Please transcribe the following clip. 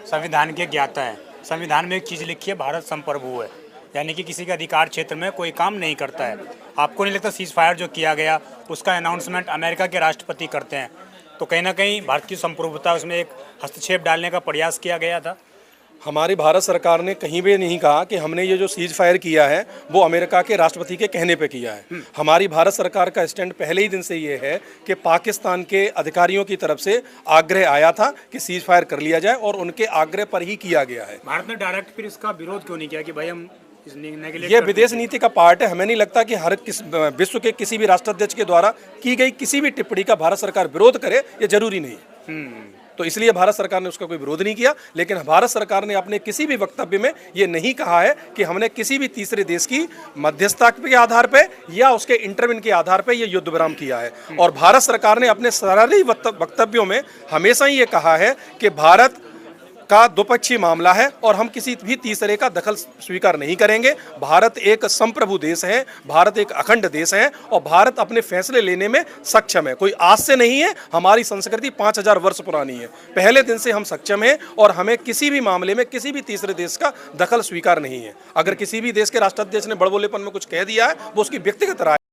संविधान के ज्ञाता है। संविधान में एक चीज़ लिखी है, भारत संप्रभु है, यानी कि किसी के अधिकार क्षेत्र में कोई काम नहीं करता है। आपको नहीं लगता सीज फायर जो किया गया उसका अनाउंसमेंट अमेरिका के राष्ट्रपति करते हैं, तो कहीं ना कहीं भारत की संप्रभुता उसमें एक हस्तक्षेप डालने का प्रयास किया गया था? हमारी भारत सरकार ने कहीं भी नहीं कहा कि हमने ये जो सीज फायर किया है वो अमेरिका के राष्ट्रपति के कहने पे किया है। हमारी भारत सरकार का स्टैंड पहले ही दिन से ये है कि पाकिस्तान के अधिकारियों की तरफ से आग्रह आया था कि सीज फायर कर लिया जाए और उनके आग्रह पर ही किया गया है। भारत ने डायरेक्ट फिर इसका विरोध क्यों नहीं किया कि भाई हम इस निर्णय के लिए? ये विदेश नीति का पार्ट है। हमें नहीं लगता कि विश्व के किसी भी राष्ट्राध्यक्ष के द्वारा की गई किसी भी टिप्पणी का भारत सरकार विरोध करे, ये जरूरी नहीं है। तो इसलिए भारत सरकार ने उसका कोई विरोध नहीं किया। लेकिन भारत सरकार ने अपने किसी भी वक्तव्य में ये नहीं कहा है कि हमने किसी भी तीसरे देश की मध्यस्थता के आधार पे या उसके इंटरवेंशन के आधार पे ये युद्ध विराम किया है। और भारत सरकार ने अपने सारे वक्तव्यों में हमेशा ही ये कहा है कि भारत का द्विपक्षीय मामला है और हम किसी भी तीसरे का दखल स्वीकार नहीं करेंगे। भारत एक संप्रभु देश है, भारत एक अखंड देश है और भारत अपने फैसले लेने में सक्षम है। कोई आज से नहीं है, हमारी संस्कृति 5000 वर्ष पुरानी है। पहले दिन से हम सक्षम हैं और हमें किसी भी मामले में किसी भी तीसरे देश का दखल स्वीकार नहीं है। अगर किसी भी देश के राष्ट्राध्यक्ष ने बड़बोलेपन में कुछ कह दिया है वो उसकी व्यक्तिगत राय